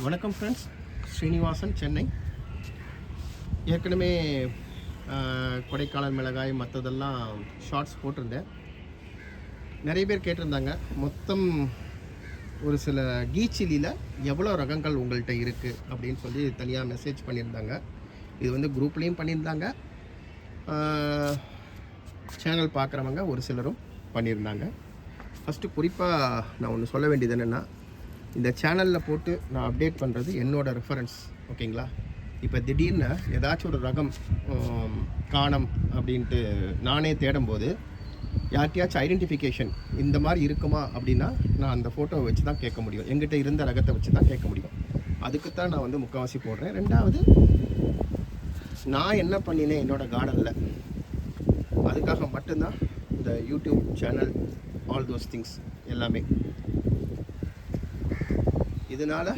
வணக்கம் ஃப்ரெண்ட்ஸ், ஸ்ரீனிவாசன், சென்னை. ஏற்கனவே கொடைக்கானல் மிளகாய் மற்றதெல்லாம் ஷார்ட்ஸ் போட்டிருந்தேன். நிறைய பேர் கேட்டிருந்தாங்க, மொத்தம் ஒரு சில கீ சில்லியில் எவ்வளோ ரகங்கள் உங்கள்கிட்ட இருக்குது அப்படின்னு சொல்லி தனியாக மெசேஜ் பண்ணியிருந்தாங்க. இது வந்து குரூப்லேயும் பண்ணியிருந்தாங்க, சேனல் பார்க்குறவங்க ஒரு சிலரும் பண்ணியிருந்தாங்க. ஃபஸ்ட்டு குறிப்பாக நான் ஒன்று சொல்ல வேண்டியது என்னென்னா, இந்த சேனலில் போட்டு நான் அப்டேட் பண்ணுறது என்னோடய ரெஃபரன்ஸ், ஓகேங்களா? இப்போ திடீர்னு ஏதாச்சும் ஒரு ரகம் காணம் அப்படின்ட்டு நானே தேடும்போது யார்கிட்டயாச்சும் ஐடென்டிஃபிகேஷன் இந்த மாதிரி இருக்குமா அப்படின்னா நான் அந்த ஃபோட்டோவை வச்சு தான் கேட்க முடியும், எங்கிட்ட இருந்த ரகத்தை வச்சு தான் கேட்க முடியும். அதுக்கு தான் நான் வந்து முக்கால்வாசி போடுறேன். ரெண்டாவது, நான் என்ன பண்ணினேன் என்னோடய கார்டனில், அதுக்காக மட்டும்தான் இந்த YouTube channel, all those things எல்லாமே. இதனால்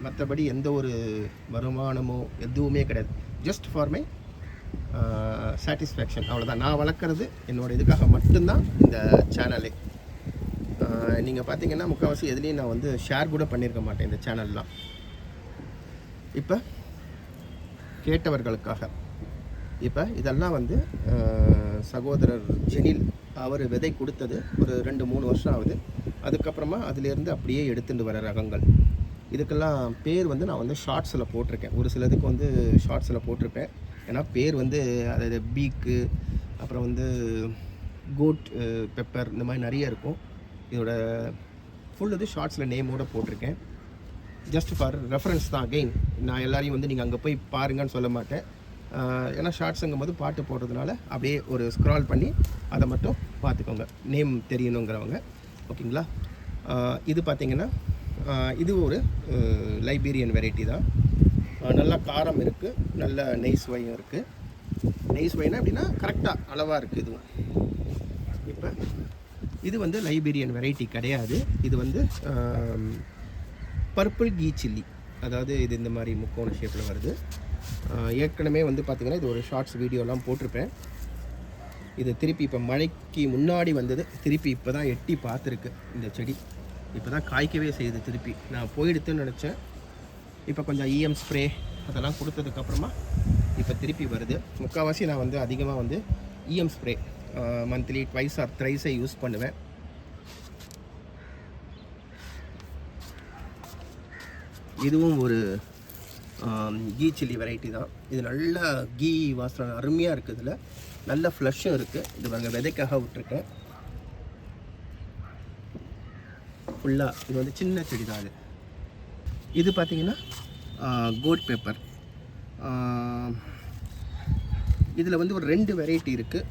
மற்றபடி எந்த ஒரு வருமானமோ எதுவுமே கிடையாது. ஜஸ்ட் ஃபார் மை சாட்டிஸ்ஃபேக்ஷன், அவ்வளோதான். நான் வளர்க்குறது என்னோடய இதுக்காக மட்டும்தான் இந்த சேனலே. நீங்கள் பார்த்தீங்கன்னா முக்கால்வாசி எதுலேயும் நான் வந்து ஷேர் கூட பண்ணியிருக்க மாட்டேன் இந்த சேனல்லாம். இப்போ கேட்டவர்களுக்காக இப்போ இதெல்லாம் வந்து சகோதரர் ஜெனில் அவர் விதை கொடுத்தது ஒரு 2-3 வருஷம் ஆகுது. அதுக்கப்புறமா அதிலேருந்து அப்படியே எடுத்துகிட்டு வர ரகங்கள். இதுக்கெல்லாம் பேர் வந்து நான் வந்து ஷார்ட்ஸில் போட்டிருக்கேன். ஒரு சிலதுக்கு வந்து ஷார்ட்ஸில் போட்டிருப்பேன், ஏன்னா பேர் வந்து அதாவது பீக்கு, அப்புறம் வந்து கோட் பெப்பர், இந்த மாதிரி நிறைய இருக்கும். இதோட ஃபுல் இது ஷார்ட்ஸில் நேமோடு போட்டிருக்கேன். ஜஸ்ட் ஃபார் ரெஃபரன்ஸ் தான். அகெயின் நான் எல்லாரையும் வந்து நீங்கள் அங்கே போய் பாருங்கன்னு சொல்ல மாட்டேன், ஏன்னா ஷார்ட்ஸுங்கும் போது பாட்டு போடுறதுனால அப்படியே ஒரு ஸ்க்ரால் பண்ணி அதை மட்டும் பார்த்துக்கோங்க, நேம் தெரியணுங்கிறவங்க, ஓகேங்களா? இது பார்த்திங்கன்னா இது ஒரு லைபீரியன் வெரைட்டி தான். நல்லா காரம் இருக்குது, நல்ல நெய்ஸ் வையும் இருக்குது. நெய்ஸ் வைனா அப்படின்னா கரெக்டாக அளவாக இருக்குது. இதுவும் இப்போ இது வந்து லைபீரியன் வெரைட்டி கிடையாது. இது வந்து பர்பிள் கீ சில்லி, அதாவது இது இந்த மாதிரி முக்கோண ஷேப்பில் வருது. ஏற்கனவே வந்து பார்த்திங்கன்னா இது ஒரு ஷார்ட்ஸ் வீடியோலாம் போட்டிருப்பேன். இது திருப்பி இப்போ மழைக்கு முன்னாடி வந்தது, திருப்பி இப்போ தான் எட்டி பார்த்துருக்கு. இந்த செடி இப்போ தான் காய்க்கவே செய்யுது. திருப்பி நான் போயிடுத்துன்னு நினச்சேன். இப்போ கொஞ்சம் இஎம் ஸ்ப்ரே அதெல்லாம் கொடுத்ததுக்கப்புறமா இப்போ திருப்பி வருது. முக்கால்வாசி நான் வந்து அதிகமாக வந்து இஎம் ஸ்ப்ரே மந்த்லி 2 or 3 யூஸ் பண்ணுவேன். இதுவும் ஒரு கீ சில்லி வெரைட்டி தான். இது நல்ல கீ வாசனை அருமையாக இருக்குது. இதில் நல்ல ஃப்ளஷ்ஷும் இருக்குது. இது நாங்கள் விதைக்காக விட்டுருக்கேன். ஃபுல்லாக இது வந்து சின்ன செடி தான். இது பார்த்திங்கன்னா கோட் பெப்பர். இதில் வந்து ஒரு 2 வெரைட்டி இருக்குது.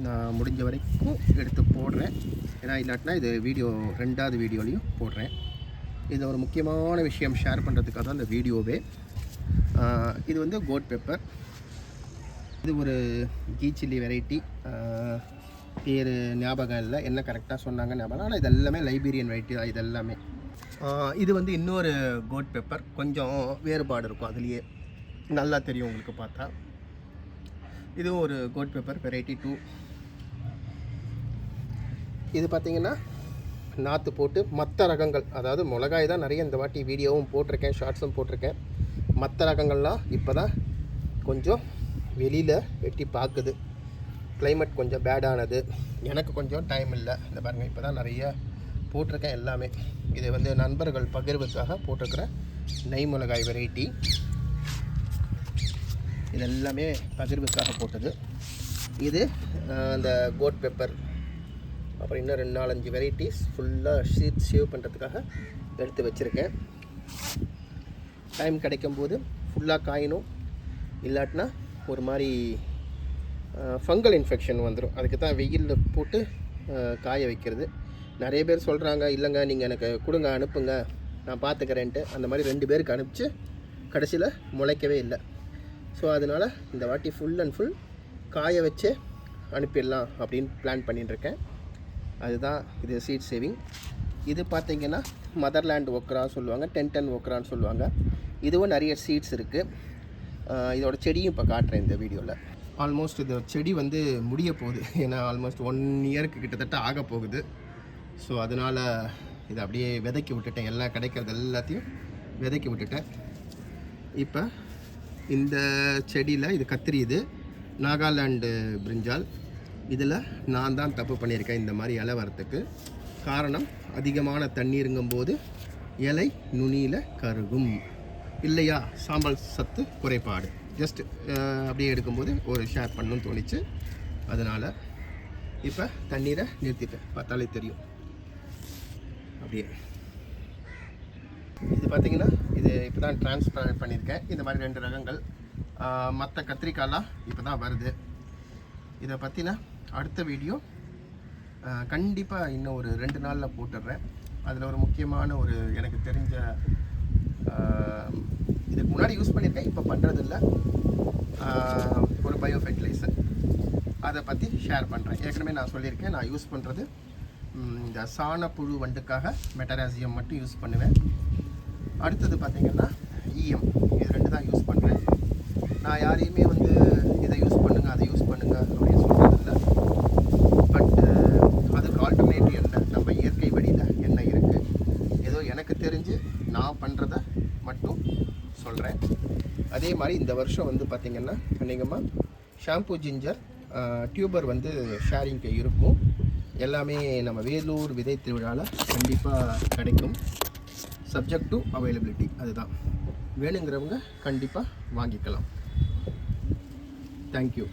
நான் முடிஞ்ச வரைக்கும் எடுத்து போடுறேன், ஏன்னா இல்லாட்டினா இது வீடியோ 2வது வீடியோலையும் போடுறேன். இது ஒரு முக்கியமான விஷயம் ஷேர் பண்ணுறதுக்காக தான் இந்த வீடியோவே. இது வந்து கோட் பெப்பர். இது ஒரு கீ சில்லி வெரைட்டி. பேர் ஞாபகம் இல்லை, என்ன கரெக்டாக சொன்னாங்க ஞாபகம், ஆனால் இது எல்லாமே லைபீரியன் வெரைட்டி தான். இது எல்லாமே இது வந்து இன்னொரு கோட் பெப்பர். கொஞ்சம் வேறுபாடு இருக்கும், அதுலேயே நல்லா தெரியும் உங்களுக்கு பார்த்தா. இதுவும் ஒரு கோட் பெப்பர் வெரைட்டி 2. இது பார்த்திங்கன்னா நாற்று போட்டு மற்ற ரகங்கள், அதாவது மிளகாய் தான் நிறைய இந்த வாட்டி வீடியோவும் போட்டிருக்கேன், ஷார்ட்ஸும் போட்டிருக்கேன். மற்ற ரகங்கள்லாம் இப்போ தான் கொஞ்சம் வெளியில் வெட்டி பார்க்குது. கிளைமேட் கொஞ்சம் பேடானது, எனக்கு கொஞ்சம் டைம் இல்லை. இந்த பாருங்கள், இப்போ தான் நிறைய போட்டிருக்கேன் எல்லாமே. இது வந்து நண்பர்கள் பகிர்வுக்காக போட்டிருக்கிற நெய் மிளகாய் வெரைட்டி. இது எல்லாமே பகிர்வுக்காக போட்டது. இது அந்த கோட் பெப்பர். அப்புறம் இன்னும் 2-4-5 வெரைட்டிஸ் ஃபுல்லாக ஷீட் சேவ் பண்ணுறதுக்காக எடுத்து வச்சுருக்கேன். டைம் கிடைக்கும்போது ஃபுல்லாக காயணும், இல்லாட்டினா ஒரு மாதிரி ஃபங்கல் இன்ஃபெக்ஷன் வந்துடும். அதுக்கு தான் வெயிலில் போட்டு காய வைக்கிறது. நிறைய பேர் சொல்கிறாங்க, இல்லைங்க நீங்கள் எனக்கு கொடுங்க, அனுப்புங்க, நான் பார்த்துக்கிறேன்ட்டு. அந்த மாதிரி 2 பேருக்கு அனுப்பிச்சு கடைசியில் முளைக்கவே இல்லை. ஸோ அதனால் இந்த வாட்டி ஃபுல் அண்ட் ஃபுல் காய வச்சு அனுப்பிடலாம் அப்படின்னு பிளான் பண்ணிட்டுருக்கேன். அதுதான் இது சீட் சேவிங். இது பார்த்திங்கன்னா மதர்லேண்ட் ஓக்ரா சொல்லுவாங்க, 10 ஓக்ரான்னு சொல்லுவாங்க. இதுவும் நிறைய சீட்ஸ் இருக்குது. இதோட செடியும் இப்போ காட்டுறேன் இந்த வீடியோவில். ஆல்மோஸ்ட் இந்த செடி வந்து முடிய போகுது, ஏன்னா ஆல்மோஸ்ட் 1 இயருக்கு கிட்டத்தட்ட ஆக போகுது. ஸோ அதனால் இதை அப்படியே விதைக்கி விட்டுட்டேன். எல்லாம் கிடைக்கிறது எல்லாத்தையும் விதைக்கு விட்டுட்டேன். இப்போ இந்த செடியில் இது கத்திரி, இது நாகாலாண்டு பிரிஞ்சால். இதில் நான் தான் தப்பு பண்ணியிருக்கேன் இந்த மாதிரி இலை வரத்துக்கு. காரணம், அதிகமான தண்ணீருங்கும்போது இலை நுனியில் கருகும் இல்லையா, சாம்பல் சத்து குறைபாடு. ஜஸ்ட் அப்படியே எடுக்கும்போது ஒரு ஷேர் பண்ணணும்னு தோணிச்சு. அதனால் இப்போ தண்ணீரை நிறுத்திட்டேன், பார்த்தாலே தெரியும். அப்படியே இது பார்த்திங்கன்னா இது இப்போ தான் ட்ரான்ஸ்பிளான்ட் பண்ணியிருக்கேன். இந்த மாதிரி 2 ரகங்கள். மற்ற கத்திரிக்காயெலாம் இப்போ தான் வருது. இதை பற்றின அடுத்த வீடியோ கண்டிப்பாக இன்னும் ஒரு 2 நாளில் போட்டுடுறேன். அதில் ஒரு முக்கியமான ஒரு எனக்கு தெரிஞ்ச இதுக்கு முன்னாடி யூஸ் பண்ணியிருக்கேன், இப்போ பண்ணுறதில்ல, ஒரு பயோ ஃபெர்டிலைசர், அதை பற்றி ஷேர் பண்ணுறேன். ஏற்கனவே நான் சொல்லியிருக்கேன், நான் யூஸ் பண்ணுறது இந்த சாணப்புழு வண்டுக்காக மெட்டராசியம் மட்டும் யூஸ் பண்ணுவேன். அடுத்தது பார்த்திங்கன்னா EM, இது 2 தான் யூஸ் பண்ணுறேன். நான் யாரையுமே வந்து இதை யூஸ் பண்ணுங்கள் அதை யூஸ் பண்ணுங்கள் அப்படின்னு சொல்கிறதில்ல. பட் அதுக்கு ஆல்டர்னேட்டிவ் என்ன, நம்ம இயற்கை வழியில் என்ன இருக்குது, ஏதோ எனக்கு தெரிஞ்சு நான் பண்ணுறத மட்டும் சொல்கிறேன். அதே மாதிரி இந்த வருஷம் வந்து பார்த்திங்கன்னா அநேகமாக ஷாம்பு ஜிஞ்சர் டியூபர் வந்து ஷேரிங்க்கு இருக்கும். எல்லாமே நம்ம வேலூர் விதை திருவிழாவில் கண்டிப்பாக கிடைக்கும். சப்ஜெக்ட் டு அவைலபிலிட்டி, அதுதான். வேணுங்கிறவங்க கண்டிப்பாக வாங்கிக்கலாம். தேங்க்யூ.